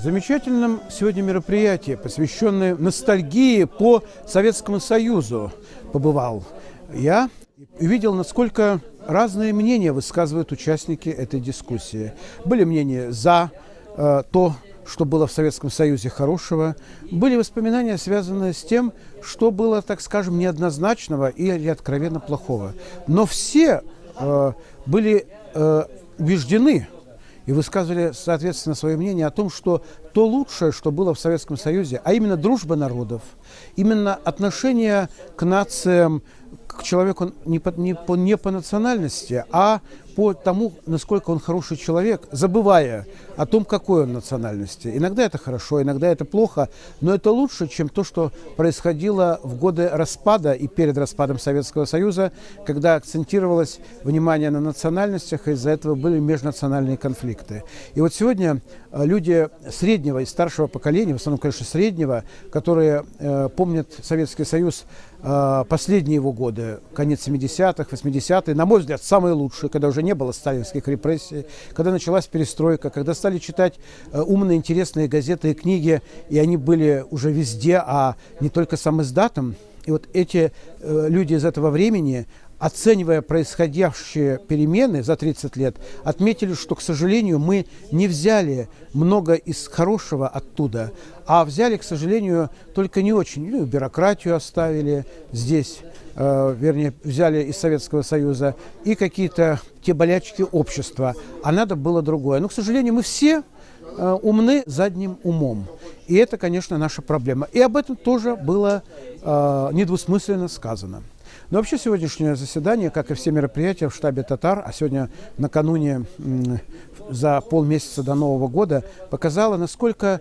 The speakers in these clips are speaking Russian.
замечательном сегодня мероприятии, посвященное ностальгии по Советскому Союзу, побывал я и видел, насколько разные мнения высказывают участники этой дискуссии. Были мнения за то, что было в Советском Союзе хорошего, были воспоминания, связанные с тем, что было, так скажем, неоднозначного или откровенно плохого. Но все были убеждены и высказывали, соответственно, свое мнение о том, что то лучшее, что было в Советском Союзе, а именно дружба народов, именно отношение к нациям, к человеку не по национальности, а по тому, насколько он хороший человек, забывая о том, какой он национальности. Иногда это хорошо, иногда это плохо, но это лучше, чем то, что происходило в годы распада и перед распадом Советского Союза, когда акцентировалось внимание на национальностях, и из-за этого были межнациональные конфликты. И вот сегодня люди среднего и старшего поколения, в основном, конечно, среднего, которые помнят Советский Союз последние его годы, конец 70-х, 80-е, на мой взгляд, самые лучшие, когда уже не было сталинских репрессий, когда началась перестройка, когда стали читать умные, интересные газеты и книги, и они были уже везде, а не только самиздатом. И вот эти люди из этого времени, оценивая происходящие перемены за 30 лет, отметили, что, к сожалению, мы не взяли много из хорошего оттуда, а взяли, к сожалению, только не очень. Ну, бюрократию оставили здесь, вернее, взяли из Советского Союза, и какие-то те болячки общества, а надо было другое. Но, к сожалению, мы все умны задним умом. И это, конечно, наша проблема. И об этом тоже было недвусмысленно сказано. Но вообще сегодняшнее заседание, как и все мероприятия в штабе «Татар», а сегодня накануне, за полмесяца до Нового года, показало, насколько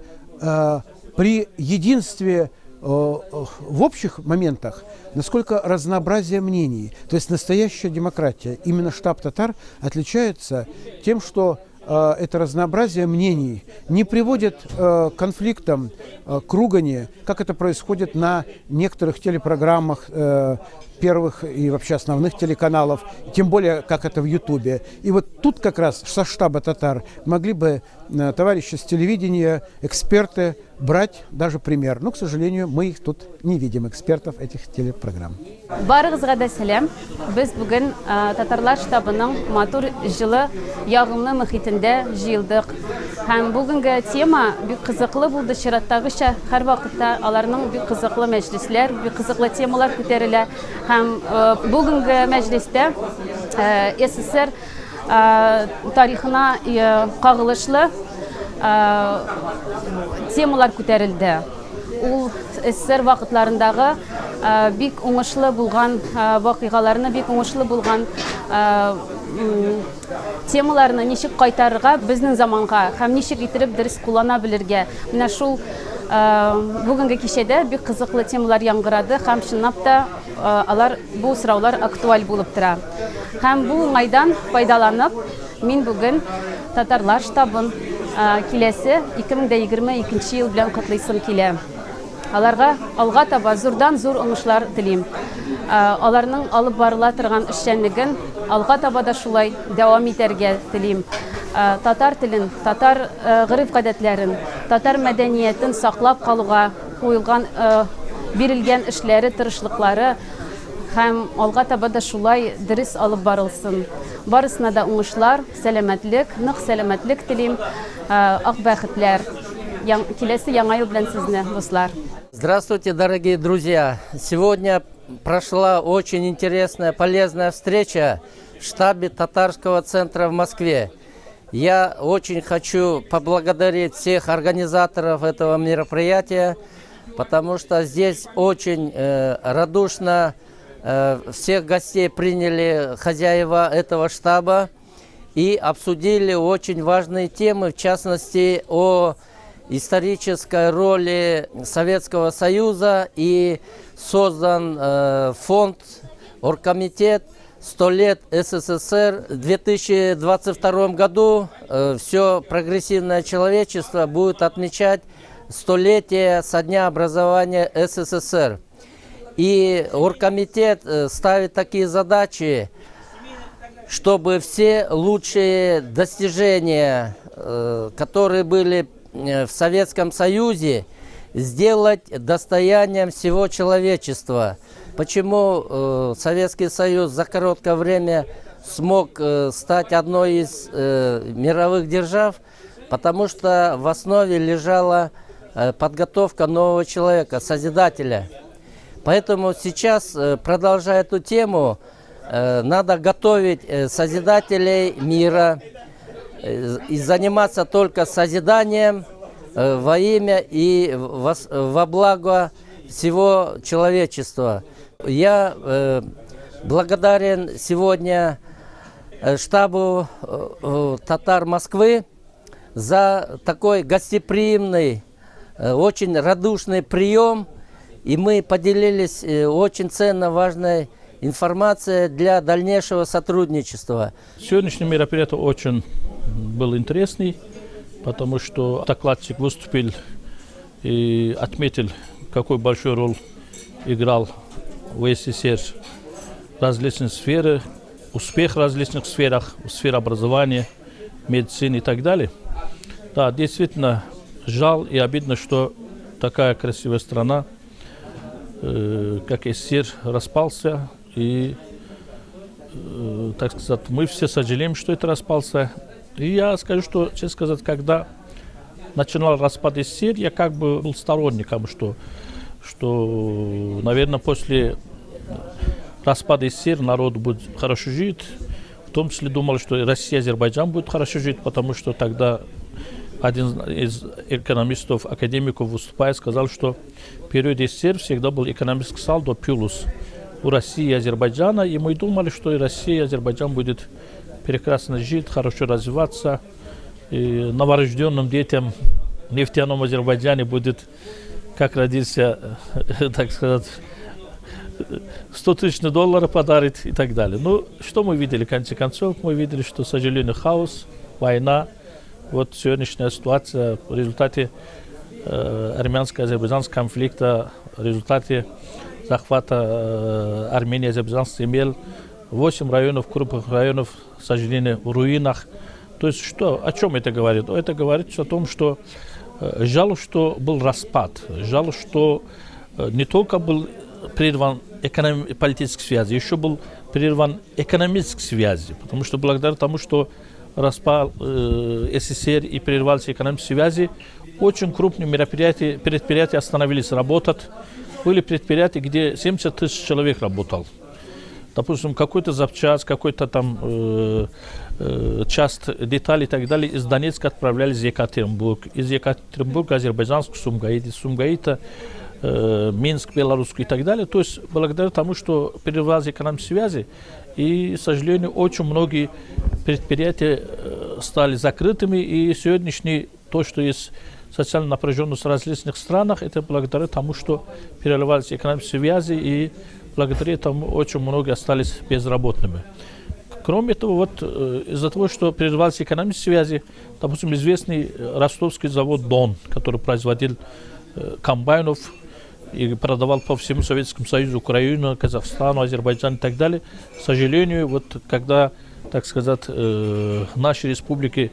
при единстве в общих моментах, насколько разнообразие мнений, то есть настоящая демократия. Именно штаб «Татар» отличается тем, что это разнообразие мнений не приводит к конфликтам, к ругани, как это происходит на некоторых телепрограммах первых и вообще основных телеканалов, тем более, как это в Ютубе. И вот тут как раз со штаба «Татар» могли бы товарищи с телевидения, эксперты брать даже пример. Но, к сожалению, мы их тут не видим, экспертов этих телепрограмм. Барыгызга да сәлем. Без бүген татарлар штабының матур җылы ягымлы мөхитендә җыелдык. Һәм бүгенге тема бик кызыклы булды. Чираттагыча һәр вакытта аларның бик кызыклы мәҗлесләр, бик кызыклы темалар күтәрелә. Һәм бүгенге мәҗлестә СССР тарихына кагылышлы темалар күтәрелде. Ул СССР вакытларындагы бик уңышлы булган вакыйгаларны, бик уңышлы булган темаларны ничек кайтарырга, безнең заманга һәм ничек итеп дөрес куллана белергә. Менә шул бүгенге кичәдә бик кызыклы темалар яңгырады һәм чынлап та алар бу сораулар актуаль булып тора. Һәм бу уңайдан файдаланып, мин бүген татарлар штабын киләсе 2022 ел белән котлыйсым килә. Аларга алга таба зурдан зур уңышлар телим. Аларның алып барыла торган эшчәнлеген алга таба да шулай дәвам итәргә телим. Татар телен, татар гырыф-гадәтләрен, татар мәдәниятен саклап калуга куелган бирелгән эшләре, тырышлыклары һәм алга таба да шулай дөрес алып барылсын. Барысына да уңышлар, сәламәтлек, нык сәламәтлек телим, ак бәхетләр. Киләсе яңа ел белән сезне, дуслар. Здравствуйте, дорогие друзья! Сегодня прошла очень интересная, полезная встреча в штабе татарского центра в Москве. Я очень хочу поблагодарить всех организаторов этого мероприятия, потому что здесь очень радушно всех гостей приняли хозяева этого штаба и обсудили очень важные темы, в частности, о исторической роли Советского Союза, и создан фонд, оргкомитет 100 лет СССР. В 2022 году все прогрессивное человечество будет отмечать 100-летие со дня образования СССР. И оргкомитет ставит такие задачи, чтобы все лучшие достижения, которые были в Советском Союзе сделать достоянием всего человечества. Почему Советский Союз за короткое время смог стать одной из мировых держав? Потому что в основе лежала подготовка нового человека, созидателя. Поэтому сейчас, продолжая эту тему, надо готовить созидателей мира и заниматься только созиданием во имя и во благо всего человечества. Я благодарен сегодня штабу татар Москвы за такой гостеприимный, очень радушный прием. И мы поделились очень ценно важной информацией для дальнейшего сотрудничества. Сегодняшнее мероприятие очень было интересный, потому что докладчик выступил и отметил, какую большую роль играл в СССР в различных сферах, успех в различных сферах, в сфере образования, медицины и так далее. Да, действительно, жаль и обидно, что такая красивая страна, как СССР, распался. И, так сказать, мы все сожалеем, что это распался. И я скажу, что, честно сказать, когда начинал распад СССР, я как бы был сторонником, что наверное, после распада СССР народ будет хорошо жить. В том числе думал, что Россия и Азербайджан будут хорошо жить, потому что тогда один из экономистов, академиков, выступая, сказал, что в период СССР всегда был экономический салдо плюс у России и Азербайджана, и мы думали, что и Россия, и Азербайджан будет прекрасно жить, хорошо развиваться, и новорожденным детям в нефтяном Азербайджане будет, как родился, так сказать, $100 тысяч подарит и так далее. Ну, что мы видели в конце концов? Мы видели, что, к сожалению, хаос, война. Вот сегодняшняя ситуация в результате армянско-азербайджанского конфликта, в результате захвата Армении и азербайджанских земель, 8 районов, крупных районов, к сожалению, в руинах. То есть что, о чем это говорит? Это говорит о том, что жаль, что был распад, жаль, что не только был прерван политические связи, еще был прерван экономические связи, потому что благодаря тому, что распал СССР и прервались экономические связи, очень крупные предприятия остановились работать. Были предприятия, где 70 тысяч человек работал. Допустим, какой-то запчасть, какой-то там часть деталей и так далее из Донецка отправлялись в Екатеринбург. Из Екатеринбурга Азербайджанск, Сумгаит, из Сумгаита Минск, Белорусский и так далее. То есть благодаря тому, что прервались экономические связи, и, к сожалению, очень многие предприятия стали закрытыми, и сегодняшний то, что есть социальная напряженность в различных странах, это благодаря тому, что перерывались экономические связи, и благодаря тому очень многие остались безработными. Кроме того, вот из-за того, что прервались экономические связи, допустим, известный ростовский завод «Дон», который производил комбайнов и продавал по всему Советскому Союзу, Украину, Казахстану, Азербайджану и так далее. К сожалению, вот когда, так сказать, наши республики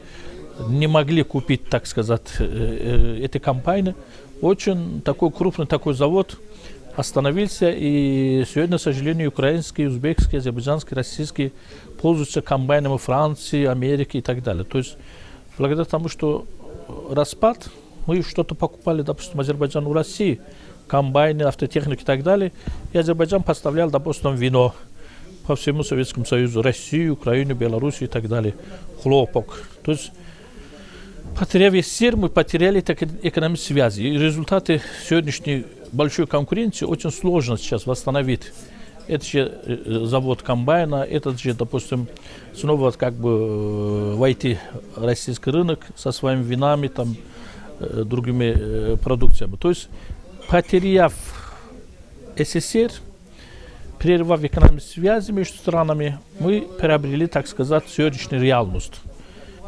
не могли купить, так сказать, эти комбайны, очень такой крупный такой завод остановился, и сегодня, к сожалению, украинские, узбекские, азербайджанские, российские пользуются комбайнами Франции, Америки и так далее. То есть, благодаря тому, что распад, мы что-то покупали, допустим, Азербайджан у России, комбайны, автотехники и так далее, и Азербайджан поставлял, допустим, вино по всему Советскому Союзу, Россию, Украину, Белоруссию и так далее, хлопок. То есть, потеряв весь СССР, мы потеряли экономические связи. И результаты сегодняшней большой конкуренции очень сложно сейчас восстановить. Это же завод комбайна, этот же, допустим, снова как бы войти в российский рынок со своими винами, там, другими продукциями. То есть, потеряв СССР, прервав экономические связи между странами, мы приобрели, так сказать, сегодняшнюю реальность,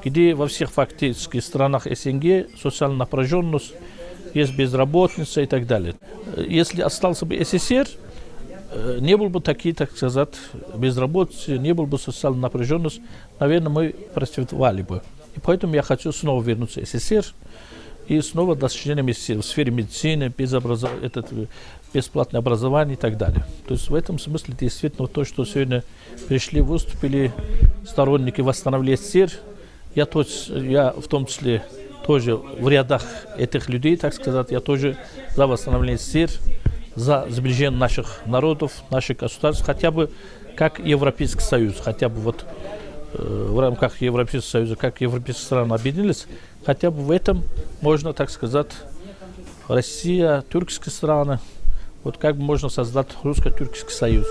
где во всех фактически странах СНГ социальная напряженность, есть безработица и так далее. Если остался бы СССР, не было бы такие, так сказать, безработицы, не было бы социальной напряженности, наверное, мы процветали бы. И поэтому я хочу снова вернуться в СССР, и снова достижениями в сфере медицины, бесплатное образование и так далее. То есть в этом смысле действительно то, что сегодня пришли, выступили сторонники восстановления СССР, я в том числе тоже в рядах этих людей, так сказать, я тоже за восстановление СССР, за сближение наших народов, наших государств, хотя бы как Европейский Союз, хотя бы вот в рамках Европейского Союза, как европейские страны объединились, хотя бы в этом можно, так сказать, Россия, тюркские страны, вот как бы можно создать русско-тюркский союз.